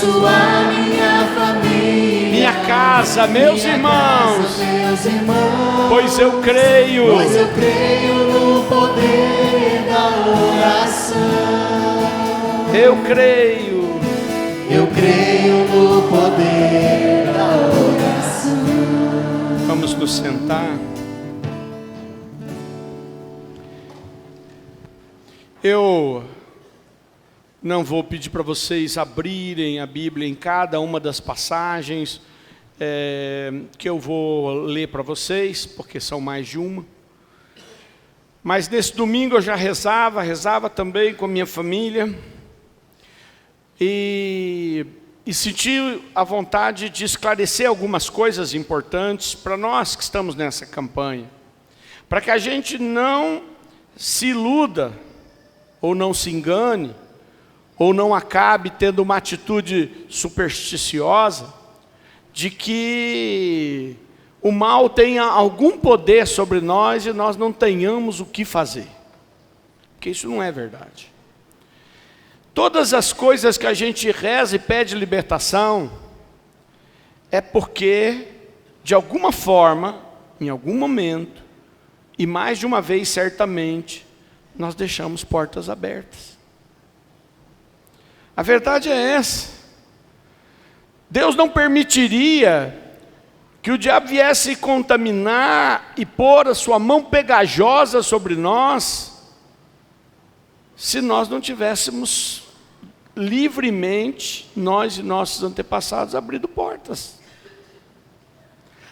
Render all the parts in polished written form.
abençoar minha família, minha casa, meus minha irmãos, casa, meus irmãos, pois eu creio no poder da oração. Eu creio no poder da oração. Vamos nos sentar. Eu não vou pedir para vocês abrirem a Bíblia em cada uma das passagens que eu vou ler para vocês, porque são mais de uma. Mas nesse domingo eu já rezava também com a minha família. E senti a vontade de esclarecer algumas coisas importantes para nós que estamos nessa campanha. Para que a gente não se iluda, ou não se engane, ou não acabe tendo uma atitude supersticiosa, de que o mal tenha algum poder sobre nós e nós não tenhamos o que fazer. Porque isso não é verdade. Todas as coisas que a gente reza e pede libertação, é porque, de alguma forma, em algum momento, e mais de uma vez certamente, nós deixamos portas abertas. A verdade é essa. Deus não permitiria que o diabo viesse contaminar e pôr a sua mão pegajosa sobre nós, se nós não tivéssemos livremente, nós e nossos antepassados, abrindo portas.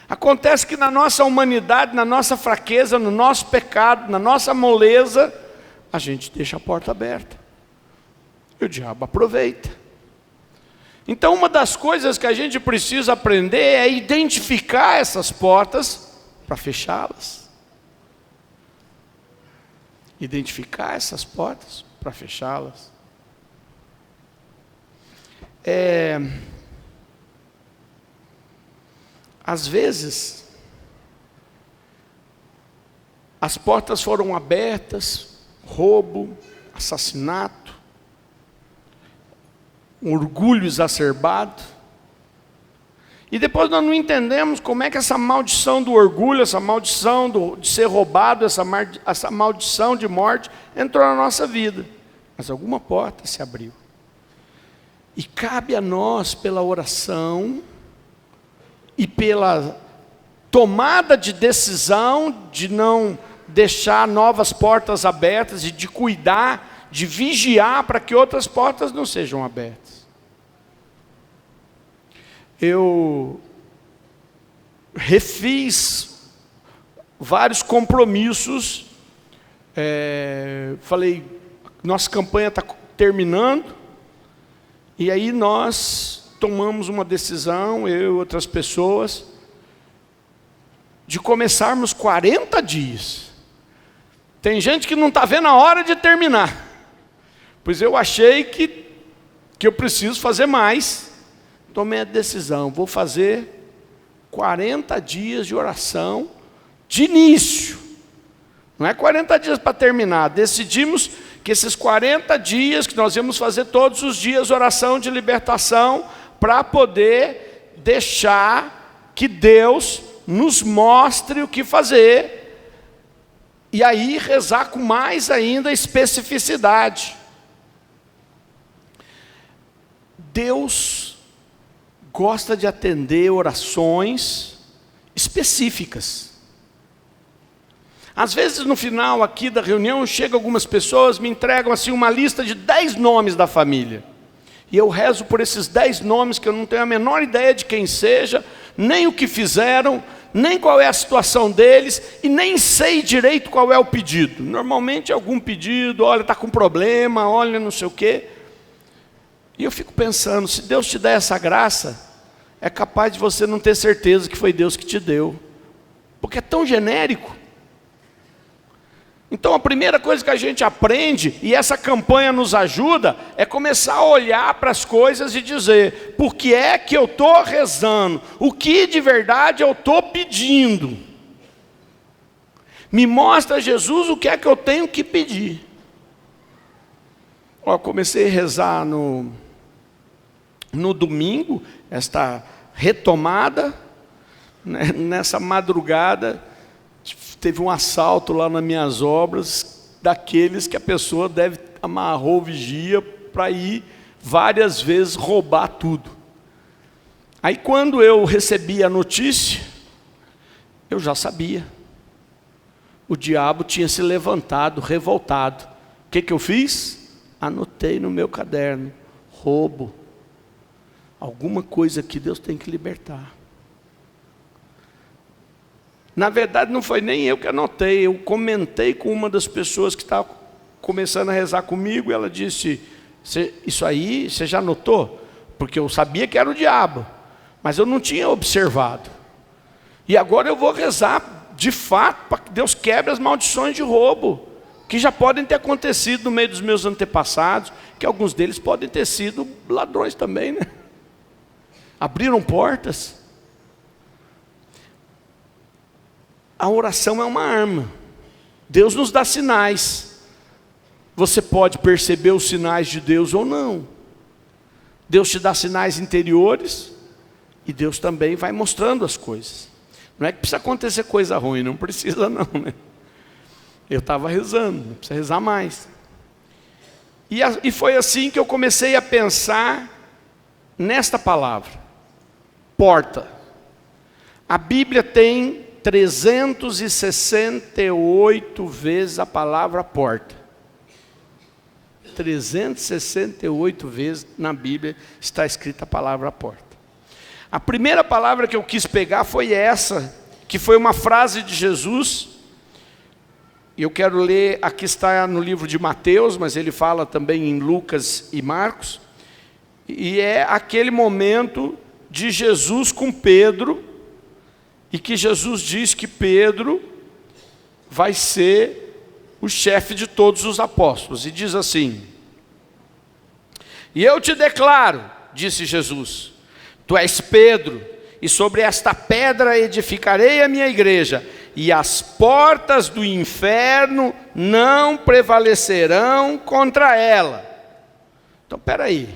Acontece que na nossa humanidade, na nossa fraqueza, no nosso pecado, na nossa moleza, a gente deixa a porta aberta. E o diabo aproveita. Então, uma das coisas que a gente precisa aprender é identificar essas portas para fechá-las. Identificar essas portas para fechá-las. Às vezes, as portas foram abertas, roubo, assassinato, um orgulho exacerbado, e depois nós não entendemos como é que essa maldição do orgulho, essa maldição de ser roubado, essa maldição de morte entrou na nossa vida, mas alguma porta se abriu. E cabe a nós, pela oração e pela tomada de decisão de não deixar novas portas abertas e de cuidar, de vigiar para que outras portas não sejam abertas. Eu refiz vários compromissos, falei, nossa campanha está terminando, e aí nós tomamos uma decisão, eu e outras pessoas, de começarmos 40 dias. Tem gente que não está vendo a hora de terminar, pois eu achei que eu preciso fazer mais. Tomei a decisão, vou fazer 40 dias de oração de início. Não é 40 dias para terminar. Decidimos que esses 40 dias, que nós íamos fazer todos os dias oração de libertação, para poder deixar que Deus nos mostre o que fazer, e aí rezar com mais ainda especificidade. Deus gosta de atender orações específicas. Às vezes no final aqui da reunião, chegam algumas pessoas, me entregam assim uma lista de 10 nomes da família. E eu rezo por esses 10 nomes que eu não tenho a menor ideia de quem seja, nem o que fizeram, nem qual é a situação deles, e nem sei direito qual é o pedido. Normalmente é algum pedido, olha, está com problema, olha, não sei o quê. E eu fico pensando, se Deus te der essa graça, é capaz de você não ter certeza que foi Deus que te deu, porque é tão genérico. Então a primeira coisa que a gente aprende, e essa campanha nos ajuda, é começar a olhar para as coisas e dizer, por que é que eu estou rezando? O que de verdade eu estou pedindo? Me mostra, Jesus, o que é que eu tenho que pedir. Eu comecei a rezar no no domingo, esta retomada, né, nessa madrugada, teve um assalto lá nas minhas obras, daqueles que a pessoa amarrou vigia para ir várias vezes roubar tudo. Aí quando eu recebi a notícia, eu já sabia. O diabo tinha se levantado, revoltado. O que eu fiz? Anotei no meu caderno: roubo. Alguma coisa que Deus tem que libertar. Na verdade, não foi nem eu que anotei. Eu comentei com uma das pessoas que estava começando a rezar comigo. E ela disse: isso aí, você já anotou? Porque eu sabia que era o diabo, mas eu não tinha observado. E agora eu vou rezar, de fato, para que Deus quebre as maldições de roubo, que já podem ter acontecido no meio dos meus antepassados, que alguns deles podem ter sido ladrões também, né? Abriram portas. A oração é uma arma. Deus nos dá sinais. Você pode perceber os sinais de Deus ou não. Deus te dá sinais interiores e Deus também vai mostrando as coisas. Não é que precisa acontecer coisa ruim, não precisa não, né? Eu estava rezando, não precisa rezar mais. E foi assim que eu comecei a pensar nesta palavra, porta. A Bíblia tem 368 vezes a palavra porta. 368 vezes na Bíblia está escrita a palavra porta. A primeira palavra que eu quis pegar foi essa, que foi uma frase de Jesus. Eu quero ler, aqui está no livro de Mateus, mas ele fala também em Lucas e Marcos. E é aquele momento de Jesus com Pedro, e que Jesus diz que Pedro vai ser o chefe de todos os apóstolos. E diz assim: e eu te declaro, disse Jesus, tu és Pedro, e sobre esta pedra edificarei a minha igreja, e as portas do inferno não prevalecerão contra ela. Então, espera aí.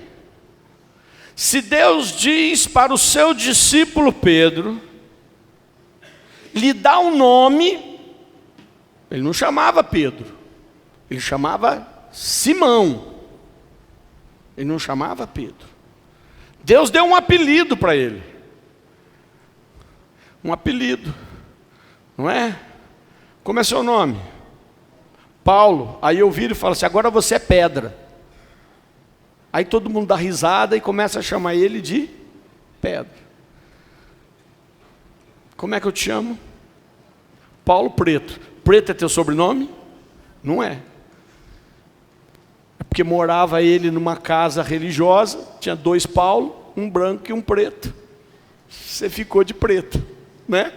Se Deus diz para o seu discípulo Pedro, lhe dá um nome, ele não chamava Pedro, ele chamava Simão, ele não chamava Pedro. Deus deu um apelido para ele, um apelido, não é? Como é seu nome? Paulo. Aí eu viro e falo assim: agora você é pedra. Aí todo mundo dá risada e começa a chamar ele de pedra. Como é que eu te chamo? Paulo Preto. Preto é teu sobrenome? Não é. É porque morava ele numa casa religiosa, tinha 2 Paulo, um branco e um preto. Você ficou de preto, né?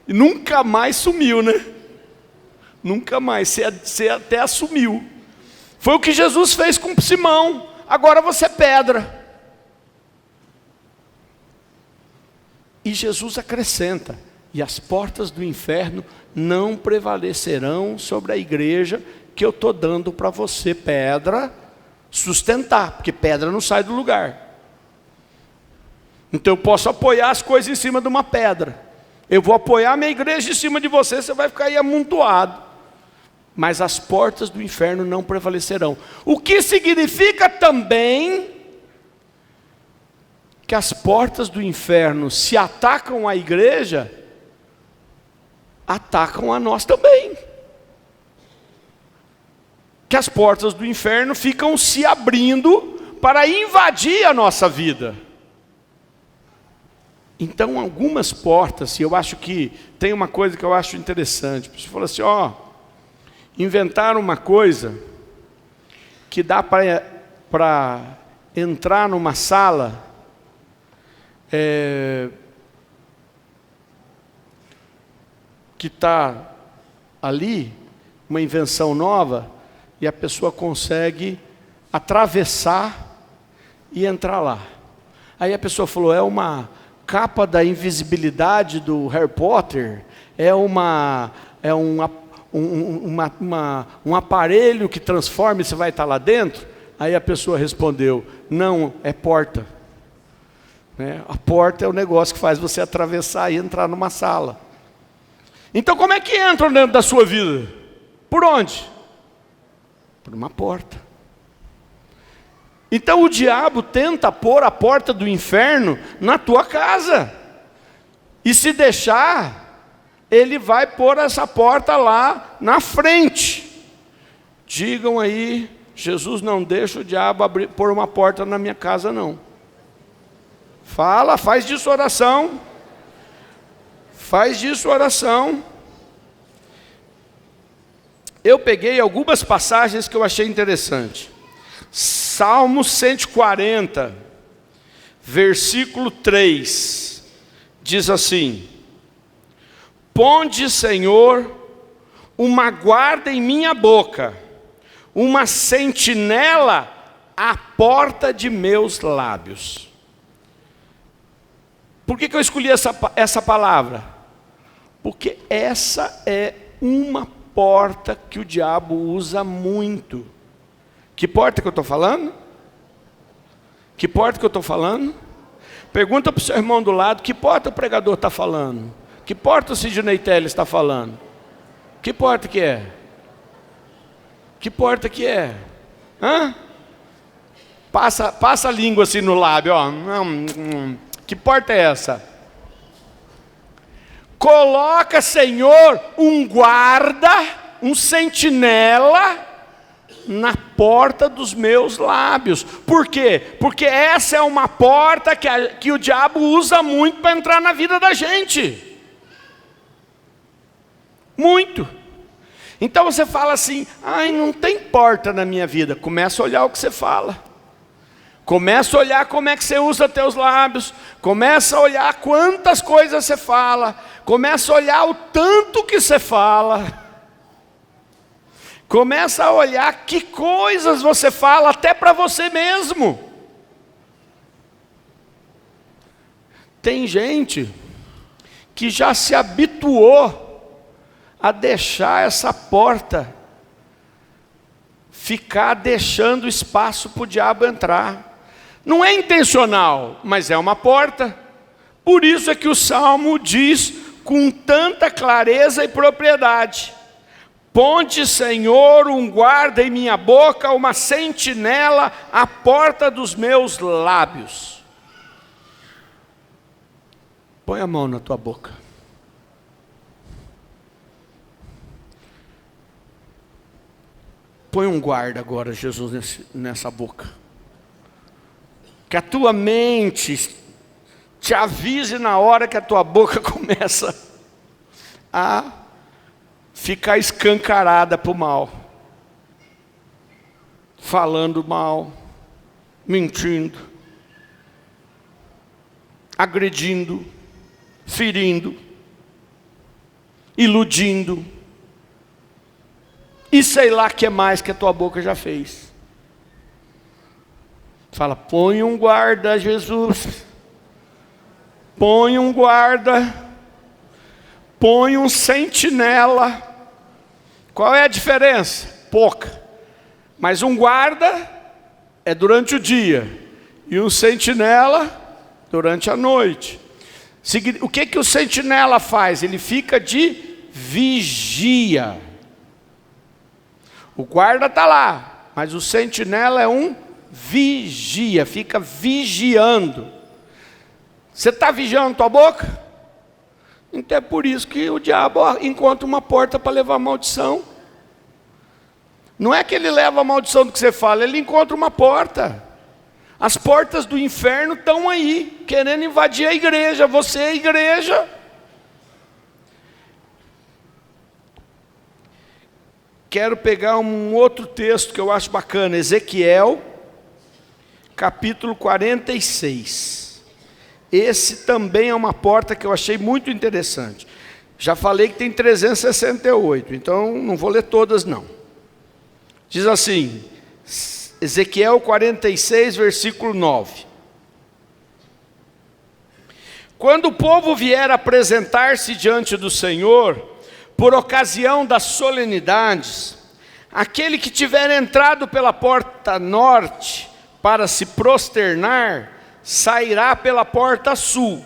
E nunca mais sumiu, né? Nunca mais, você até assumiu. Foi o que Jesus fez com Simão. Agora você é pedra. E Jesus acrescenta: e as portas do inferno não prevalecerão sobre a igreja que eu estou dando para você, pedra, sustentar, porque pedra não sai do lugar. Então eu posso apoiar as coisas em cima de uma pedra. Eu vou apoiar a minha igreja em cima de você, você vai ficar aí amontoado. Mas as portas do inferno não prevalecerão. O que significa também que as portas do inferno, se atacam a igreja, atacam a nós também. Que as portas do inferno ficam se abrindo para invadir a nossa vida. Então algumas portas, e eu acho que tem uma coisa que eu acho interessante. Você fala assim: inventaram uma coisa que dá para entrar numa sala que está ali, uma invenção nova, e a pessoa consegue atravessar e entrar lá. Aí a pessoa falou: é uma capa da invisibilidade do Harry Potter, é um aparelho que transforma e você vai estar lá dentro. Aí a pessoa respondeu: não, é porta. né? A porta é o negócio que faz você atravessar e entrar numa sala. Então como é que entram dentro da sua vida? Por onde? Por uma porta. Então o diabo tenta pôr a porta do inferno na tua casa. E se deixar, ele vai pôr essa porta lá na frente. Digam aí, Jesus não deixa o diabo pôr uma porta na minha casa não. Fala, faz disso oração. Faz disso oração. Eu peguei algumas passagens que eu achei interessante. Salmo 140, versículo 3, diz assim: Ponde, Senhor, uma guarda em minha boca, uma sentinela à porta de meus lábios. Por que eu escolhi essa palavra? Porque essa é uma porta que o diabo usa muito. Que porta que eu estou falando? Que porta que eu estou falando? Pergunta para o seu irmão do lado, que porta o pregador está falando? Que porta o Sidney Telles está falando? Que porta que é? Que porta que é? Hã? Passa a língua assim no lábio, ó. Que porta é essa? Coloca, Senhor, um guarda, um sentinela na porta dos meus lábios. Por quê? Porque essa é uma porta que o diabo usa muito para entrar na vida da gente. Muito. Então você fala assim, ai, não tem porta na minha vida. Começa a olhar o que você fala. Começa a olhar como é que você usa teus lábios. Começa a olhar quantas coisas você fala. Começa a olhar o tanto que você fala. Começa a olhar que coisas você fala até para você mesmo. Tem gente que já se habituou a deixar essa porta, ficar deixando espaço para o diabo entrar. Não é intencional, mas é uma porta. Por isso é que o Salmo diz com tanta clareza e propriedade: Ponde, Senhor, um guarda em minha boca, uma sentinela à porta dos meus lábios. Põe a mão na tua boca. Põe um guarda agora, Jesus, nessa boca. Que a tua mente te avise na hora que a tua boca começa a ficar escancarada para o mal. Falando mal, mentindo, agredindo, ferindo, iludindo. E sei lá o que mais que a tua boca já fez. Fala, põe um guarda, Jesus. Põe um guarda. Põe um sentinela. Qual é a diferença? Pouca. Mas um guarda é durante o dia. E um sentinela durante a noite. O que o sentinela faz? Ele fica de vigia. O guarda está lá, mas o sentinela é um vigia, fica vigiando. Você está vigiando tua boca? Então é por isso que o diabo encontra uma porta para levar maldição. Não é que ele leva a maldição do que você fala, ele encontra uma porta. As portas do inferno estão aí, querendo invadir a igreja. Você é a igreja. Quero pegar um outro texto que eu acho bacana, Ezequiel, capítulo 46. Esse também é uma porta que eu achei muito interessante. Já falei que tem 368, então não vou ler todas não. Diz assim, Ezequiel 46, versículo 9. Quando o povo vier apresentar-se diante do Senhor, por ocasião das solenidades, aquele que tiver entrado pela porta norte para se prosternar, sairá pela porta sul.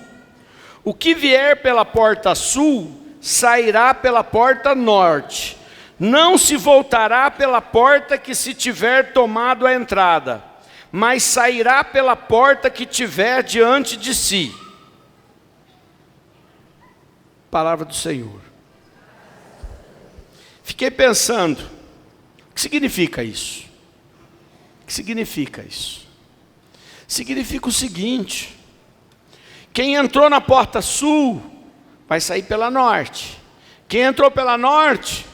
O que vier pela porta sul, sairá pela porta norte. Não se voltará pela porta que se tiver tomado a entrada, mas sairá pela porta que tiver diante de si. Palavra do Senhor. Fiquei pensando, o que significa isso? O que significa isso? Significa o seguinte: quem entrou na porta sul, vai sair pela norte. Quem entrou pela norte,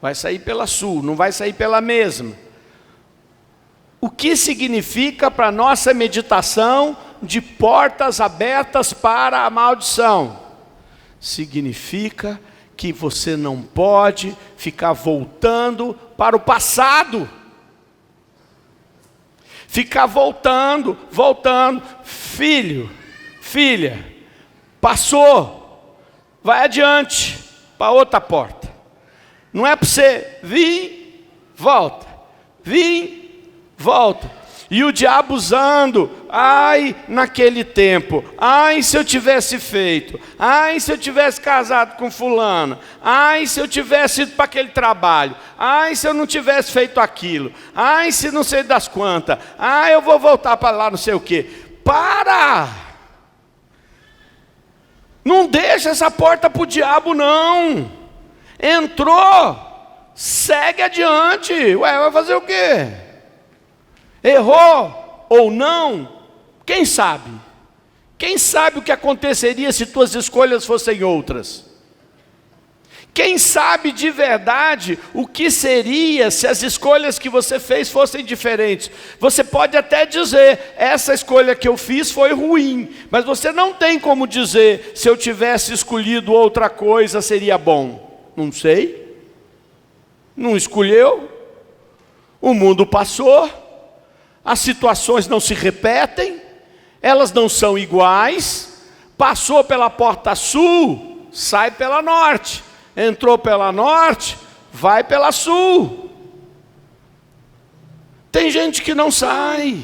vai sair pela sul, não vai sair pela mesma. O que significa para a nossa meditação de portas abertas para a maldição? Significa que você não pode ficar voltando para o passado. Ficar voltando. Filho, filha, passou, vai adiante para outra porta. Não é para você vir, volta, volta. E o diabo usando, ai, naquele tempo, ai, se eu tivesse feito, ai, se eu tivesse casado com fulana, ai, se eu tivesse ido para aquele trabalho, ai, se eu não tivesse feito aquilo, ai, se não sei das quantas, ai, eu vou voltar para lá não sei o quê. Para! Não deixa essa porta para o diabo não. Entrou, segue adiante. Ué, vai fazer o quê? Errou ou não, quem sabe? Quem sabe o que aconteceria se tuas escolhas fossem outras? Quem sabe de verdade o que seria se as escolhas que você fez fossem diferentes? Você pode até dizer, essa escolha que eu fiz foi ruim, mas você não tem como dizer, se eu tivesse escolhido outra coisa seria bom. Não sei, não escolheu, o mundo passou. As situações não se repetem, elas não são iguais. Passou pela porta sul, sai pela norte. Entrou pela norte, vai pela sul. Tem gente que não sai,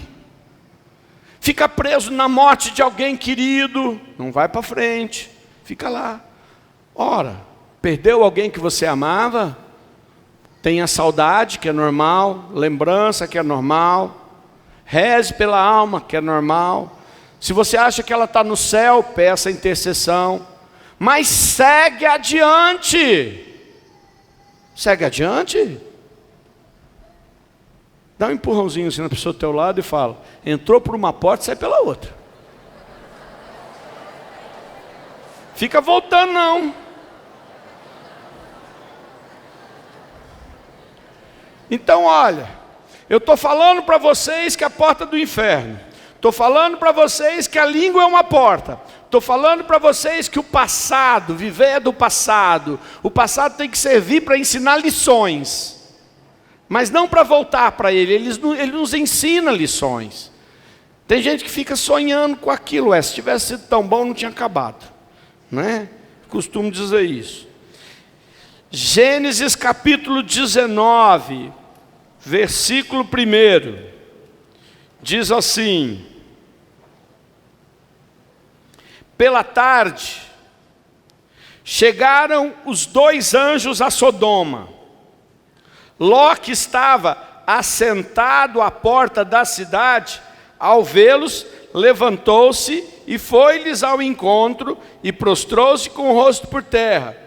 fica preso na morte de alguém querido, não vai para frente, fica lá. Ora, perdeu alguém que você amava? Tenha saudade, que é normal, lembrança, que é normal. Reze pela alma, que é normal. Se você acha que ela está no céu, peça intercessão. Mas segue adiante. Segue adiante. Dá um empurrãozinho assim na pessoa do teu lado e fala, entrou por uma porta, sai pela outra. Fica voltando não. Então olha, eu estou falando para vocês que a porta do inferno. Estou falando para vocês que a língua é uma porta. Estou falando para vocês que o passado, viver é do passado. O passado tem que servir para ensinar lições. Mas não para voltar para ele. Ele nos ensina lições. Tem gente que fica sonhando com aquilo. Se tivesse sido tão bom, não tinha acabado. Né? Costumo dizer isso. Gênesis capítulo 19. Versículo 1, diz assim: pela tarde, chegaram os 2 anjos a Sodoma. Ló, que estava assentado à porta da cidade, ao vê-los, levantou-se e foi-lhes ao encontro e prostrou-se com o rosto por terra.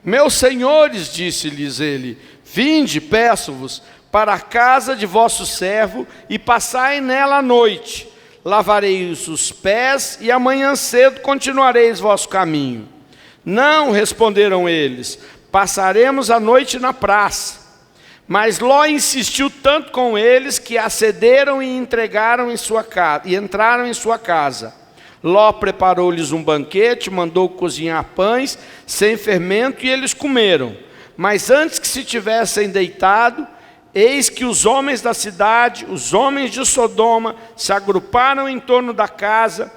Meus senhores, disse-lhes ele, vinde, peço-vos, para a casa de vosso servo e passai nela a noite. Lavareis os pés e amanhã cedo continuareis vosso caminho. Não, responderam eles, passaremos a noite na praça. Mas Ló insistiu tanto com eles que acederam e entraram em sua casa. Ló preparou-lhes um banquete, mandou cozinhar pães sem fermento e eles comeram. Mas antes que se tivessem deitado, eis que os homens da cidade, os homens de Sodoma, se agruparam em torno da casa,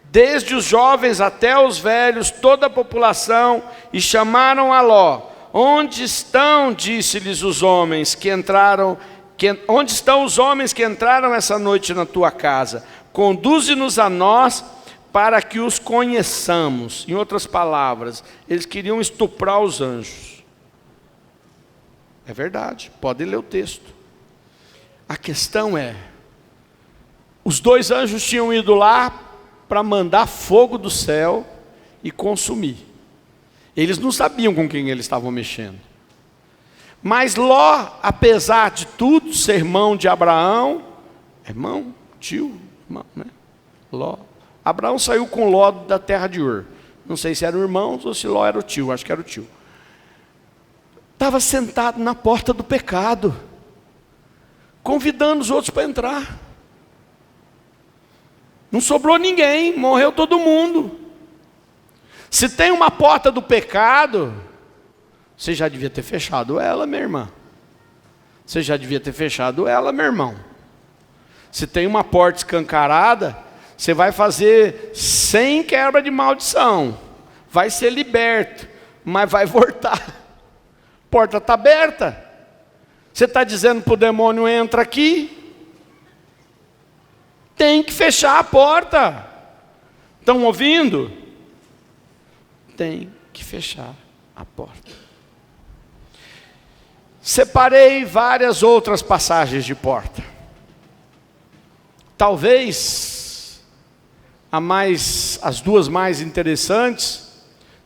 desde os jovens até os velhos, toda a população, e chamaram a Ló. Onde estão, disse-lhes os homens que entraram, onde estão os homens que entraram essa noite na tua casa? Conduze-nos a nós para que os conheçamos. Em outras palavras, eles queriam estuprar os anjos. É verdade, podem ler o texto. A questão é, os 2 anjos tinham ido lá para mandar fogo do céu e consumir. Eles não sabiam com quem eles estavam mexendo. Mas Ló, apesar de tudo, ser irmão de Abraão, irmão, tio, irmão, né? Ló. Abraão saiu com Ló da terra de Ur. Não sei se eram irmãos ou se Ló era o tio, acho que era o tio. Estava sentado na porta do pecado, convidando os outros para entrar. Não sobrou ninguém, morreu todo mundo. Se tem uma porta do pecado, você já devia ter fechado ela, minha irmã. Você já devia ter fechado ela, meu irmão. Se tem uma porta escancarada, você vai fazer 100 quebra de maldição. Vai ser liberto, mas vai voltar. A porta está aberta. Você está dizendo para o demônio, entra aqui. Tem que fechar a porta. Estão ouvindo? Tem que fechar a porta. Separei várias outras passagens de porta. Talvez as 2 mais interessantes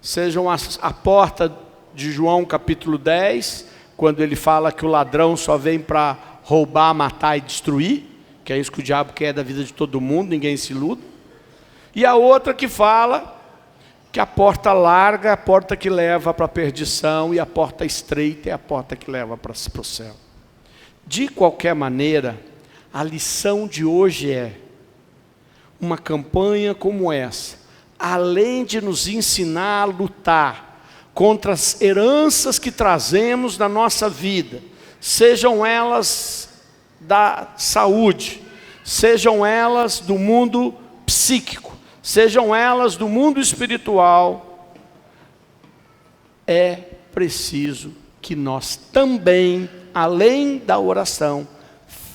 sejam a porta de João capítulo 10, quando ele fala que o ladrão só vem para roubar, matar e destruir, que é isso que o diabo quer da vida de todo mundo, ninguém se iluda. E a outra que fala que a porta larga é a porta que leva para a perdição e a porta estreita é a porta que leva para o céu. De qualquer maneira, a lição de hoje é uma campanha como essa, além de nos ensinar a lutar contra as heranças que trazemos na nossa vida, sejam elas da saúde, sejam elas do mundo psíquico, sejam elas do mundo espiritual, é preciso que nós também, além da oração,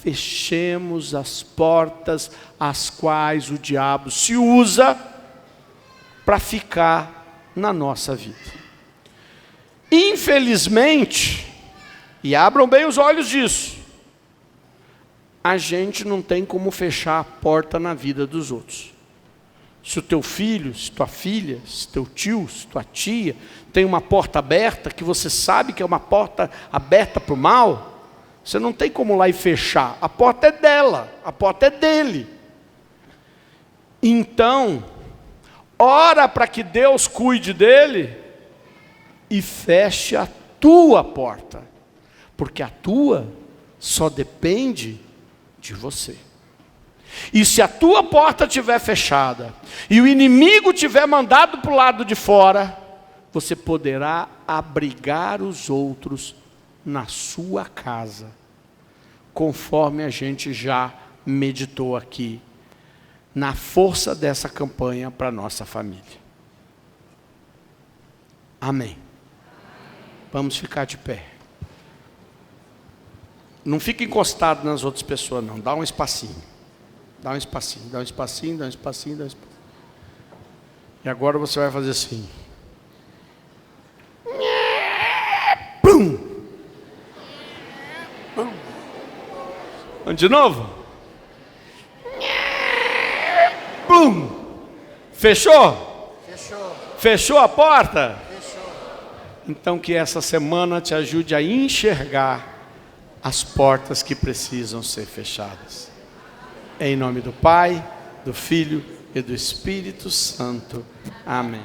fechemos as portas as quais o diabo se usa para ficar na nossa vida. Infelizmente, e abram bem os olhos disso, a gente não tem como fechar a porta na vida dos outros. Se o teu filho, se tua filha, se teu tio, se tua tia tem uma porta aberta, que você sabe que é uma porta aberta para o mal, você não tem como ir lá e fechar. A porta é dela, a porta é dele. Então, ora para que Deus cuide dele e feche a tua porta, porque a tua só depende de você. E se a tua porta estiver fechada e o inimigo tiver mandado para o lado de fora, você poderá abrigar os outros na sua casa, conforme a gente já meditou aqui, na força dessa campanha para a nossa família. Amém. Vamos ficar de pé. Não fica encostado nas outras pessoas não, dá um espacinho. Dá um espacinho, dá um espacinho, dá um espacinho, dá um espacinho. E agora você vai fazer assim. Pum! Pum! Vamos de novo? Pum! Fechou? Fechou. Fechou a porta? Fechou. Então que essa semana te ajude a enxergar as portas que precisam ser fechadas. Em nome do Pai, do Filho e do Espírito Santo. Amém.